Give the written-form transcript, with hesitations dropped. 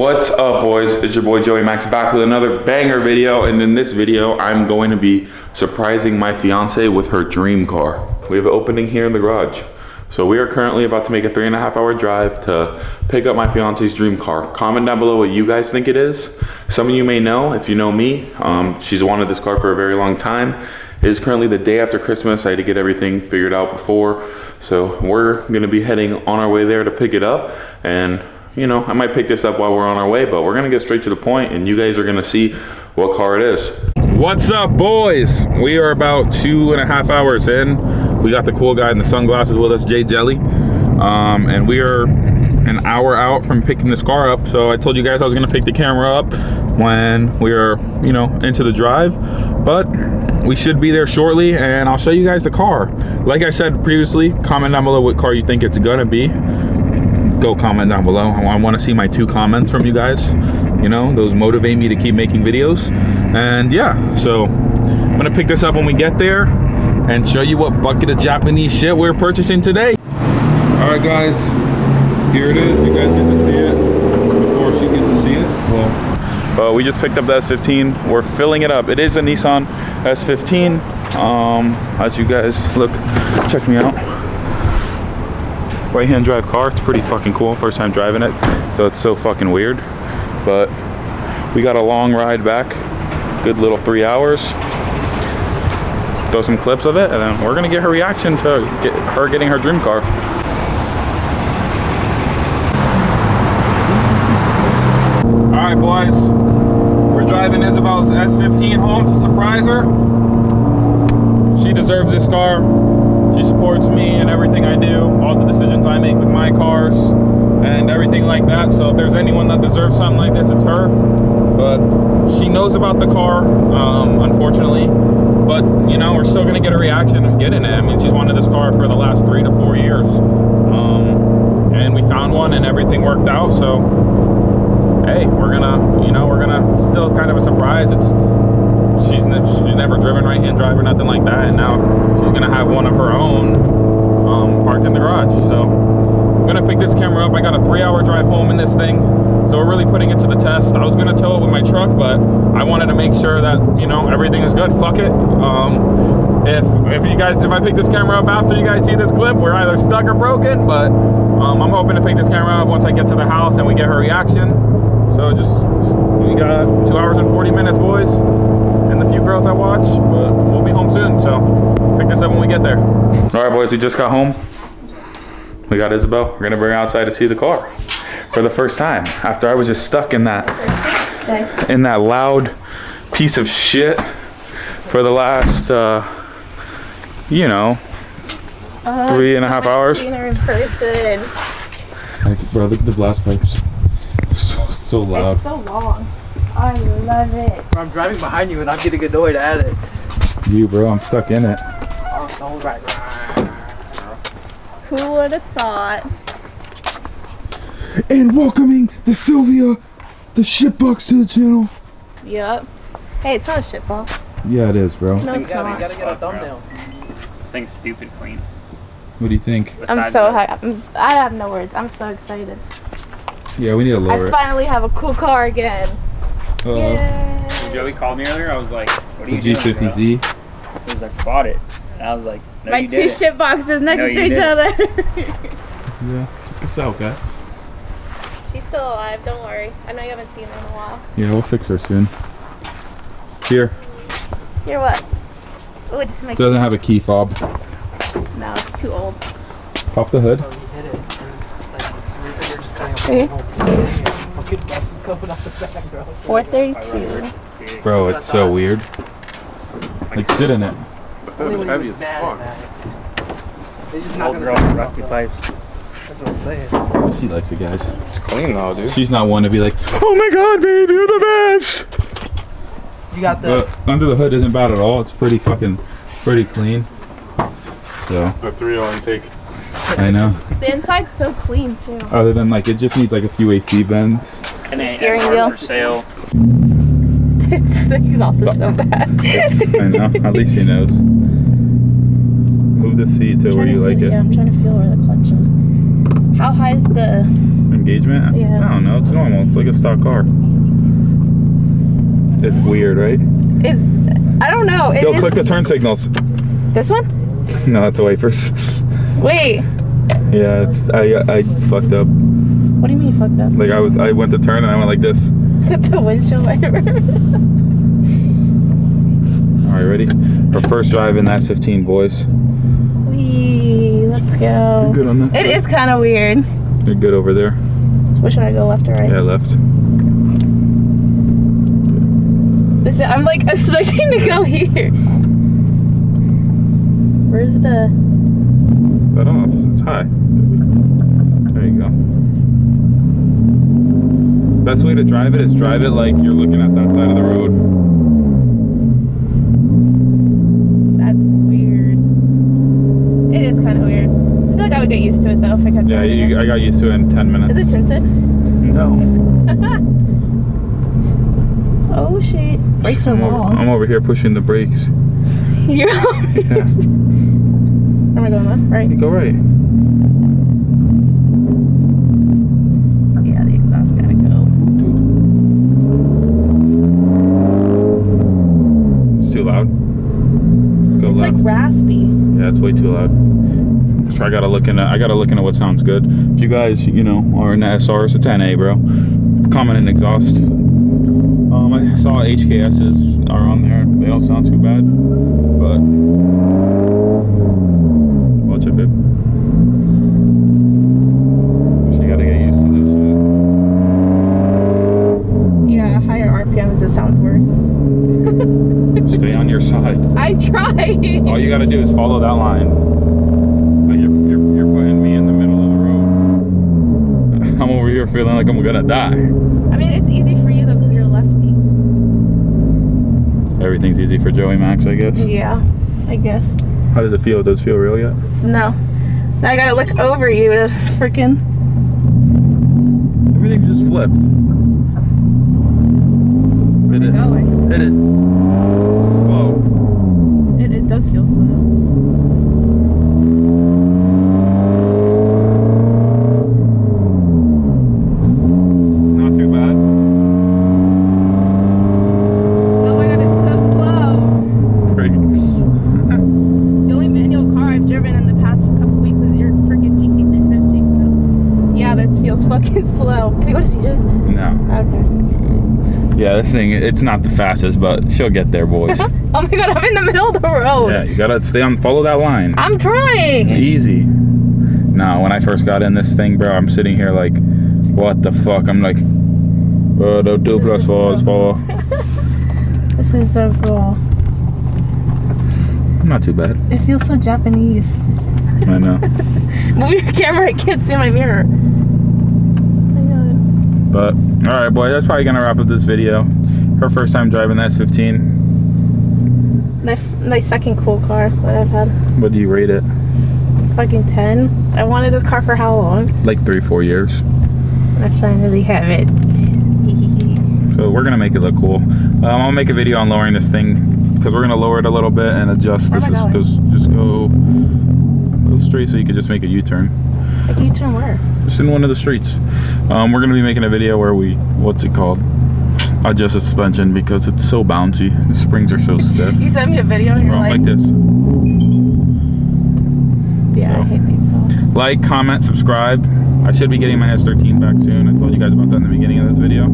What's up, boys? It's your boy Joey Max back with another banger video, and in this video I'm going to be surprising my fiance with her dream car. We have an opening here in the garage. So we are currently about to make a 3.5 hour drive to pick up my fiance's dream car. Comment down below what you guys think it is. Some of you may know. If you know me, she's wanted this car for a very long time. It is currently the day after Christmas. I had to get everything figured out before. So we're gonna be heading on our way there to pick it up. And you know, I might pick this up while we're on our way, but we're gonna get straight to the point and you guys are gonna see what car it is. What's up, boys? We are about 2.5 hours in. We got the cool guy in the sunglasses with us, Jay Jelly. And we are an hour out from picking this car up. So I told you guys I was gonna pick the camera up when we are, you know, into the drive, but we should be there shortly and I'll show you guys the car. Like I said previously, comment down below what car you think it's gonna be. Go comment down below. I want to see my 2 comments from you guys. You know, those motivate me to keep making videos. And yeah, so I'm gonna pick this up when we get there and show you what bucket of Japanese shit we're purchasing today. All right, guys, here it is. You guys get to see it before she gets to see it. Well, we just picked up the S15. We're filling it up. It is a Nissan S15. As you guys look, check me out. Right-hand drive car. It's pretty fucking cool. First time driving it, so it's so fucking weird. But we got a long ride back. Good little 3 hours. Throw some clips of it, and then we're gonna get her reaction to her getting her dream car. All right, boys. We're driving Isabel's S15 home to surprise her. She deserves this car. She supports me in everything I do, all the decisions I make with my cars and everything like that. So if there's anyone that deserves something like this, it's her. But she knows about the car, unfortunately. But you know, we're still gonna get a reaction of getting it. I mean, she's wanted this car for the last 3 to 4 years. And we found one and everything worked out. So hey, we're gonna still, it's kind of a surprise. She's never driven right-hand drive or nothing like that, and now she's gonna have one of her own parked in the garage. So I'm gonna pick this camera up. I got a 3-hour drive home in this thing, so we're really putting it to the test. I was gonna tow it with my truck, but I wanted to make sure that, you know, everything is good. Fuck it. If I pick this camera up after you guys see this clip, we're either stuck or broken, but I'm hoping to pick this camera up once I get to the house and we get her reaction. So we got 2 hours and 40 minutes, boys. And the few girls I watch, but we'll be home soon, so pick this up when we get there. All right, boys, we just got home. We got Isabel. We're gonna bring her outside to see the car for the first time after I was just stuck in that loud piece of shit for the last, you know, 3.5 hours. In person. Bro, look at the blast pipes. So loud. It's so long. I love it. I'm driving behind you and I'm getting annoyed at it. You, bro, I'm stuck in it. Oh, all right. Who would have thought? And welcoming the Sylvia, the shitbox, to the channel. Yep. Hey, it's not a shit box. Yeah, it is, bro. No, it's You not. gotta get a thumbnail. This thing's stupid clean. What do you think? I'm so happy. I have no words. I'm so excited. Yeah, we need to lower I it. finally have a cool car again. Yay. When Joey called me earlier, I was like, what are The you doing, G50Z. bro? He was like, bought it. And I was like, no, My you 2 didn't. shit boxes next No, to you each didn't. other. Yeah, check this out, guys. She's still alive. Don't worry. I know you haven't seen her in a while. Yeah, we'll fix her soon. Here. Here, what? Oh, it's my. Doesn't have a key fob. No, it's too old. Pop the hood. Oh, you hit it. And, like, you're just kind of See? fucking dust is coming out the back, bro. 432. Bro, it's so weird. Like, sit in it. Only when you're mad at that. They're just not Old gonna girl get with it rusty off, pipes. That's what I'm saying. She likes it, guys. It's clean though, dude. She's not one to be like, oh my god, babe, you're the best. You got the. But under the hood isn't bad at all. It's pretty clean. So, The 3.0 intake. I know. The inside's so clean too. Other than like, it just needs like a few AC vents. And The steering wheel. for sale. The exhaust is so bad. I know. At least she knows. Move the seat to where you like it. Yeah, I'm trying to feel where the clutch is. How high is the engagement? Yeah. I don't know. It's normal. It's like a stock car. It's weird, right? I don't know. Yo, click the turn signals. This one? No, that's the wipers. Wait. Yeah, I fucked up. What do you mean you fucked up? Like I went to turn and I went like this. The windshield wiper. All right, ready? Our first drive in that 15, boys. Wee, let's go. You're good on that. It is kind of weird. You're good over there. Which one, I go left or right? Yeah, left. Listen, I'm like expecting to go here. Where's the... Cut off. It's high. There you go. Best way to drive it is drive it like you're looking at that side of the road. That's weird. It is kind of weird. I feel like I would get used to it though if I kept Yeah, doing it. I got used to it in 10 minutes. Is it tinted? No. Oh shit. Brakes are long. I'm over here pushing the brakes. Yeah. Yeah. Am I going left? Right? You go right. Yeah, the exhaust gotta go. It's too loud. Go It's left. like raspy. Yeah, it's way too loud. So I gotta look into what sounds good. If you guys, you know, are in the SRs, it's NA, bro. Common and exhaust. I saw HKSs are on there. They don't sound too bad, but watch it, babe. So you gotta get used to this Yeah, higher RPMs, it sounds worse. shit. Stay on your side. I tried. All you gotta do is follow that line. Like you're putting me in the middle of the road. I'm over here feeling like I'm gonna die. I mean, it's easy for you though because you're lefty. Everything's easy for Joey Max, I guess. Yeah, I guess. How does it feel? Does it feel real yet? No. Now I gotta look over you to freaking... Everything just flipped. Hit it. Going. Hit it. Slow. It does feel slow. Not too bad. Oh my god, it's so slow. Great. The only manual car I've driven in the past couple weeks is your freaking GT350, so... Yeah, this feels fucking slow. Can we go to CJ's? No. Okay. Yeah, this thing, it's not the fastest, but she'll get there, boys. Oh my god, I'm in the middle of the road. Yeah, you gotta follow that line. I'm It's trying. easy. No, when I first got in this thing, bro, I'm sitting here like, what the fuck? I'm like, the 2 plus 4 is 4. This is so cool. Not too bad. It feels so Japanese. I know. Move your camera, I can't see my mirror. Oh my god. But, alright, boy, that's probably gonna wrap up this video. Her first time driving that 15. My second cool car that I've had. What do you rate it? Fucking 10. I wanted this car for how long? Like 3-4 years. I finally have it. So we're gonna make it look cool. I'll make a video on lowering this thing because we're gonna lower it a little bit and adjust. Where This am I is going? just go straight so you can just make a U-turn. Like you turn where? Just in one of the streets. We're gonna be making a video where we, what's it called? Adjust the suspension because it's so bouncy. The springs are so stiff. You sent me a video and you're Well, like this. Yeah, So. I hate the exhaust. Like, comment, subscribe. I should be getting my S13 back soon. I told you guys about that in the beginning of this video.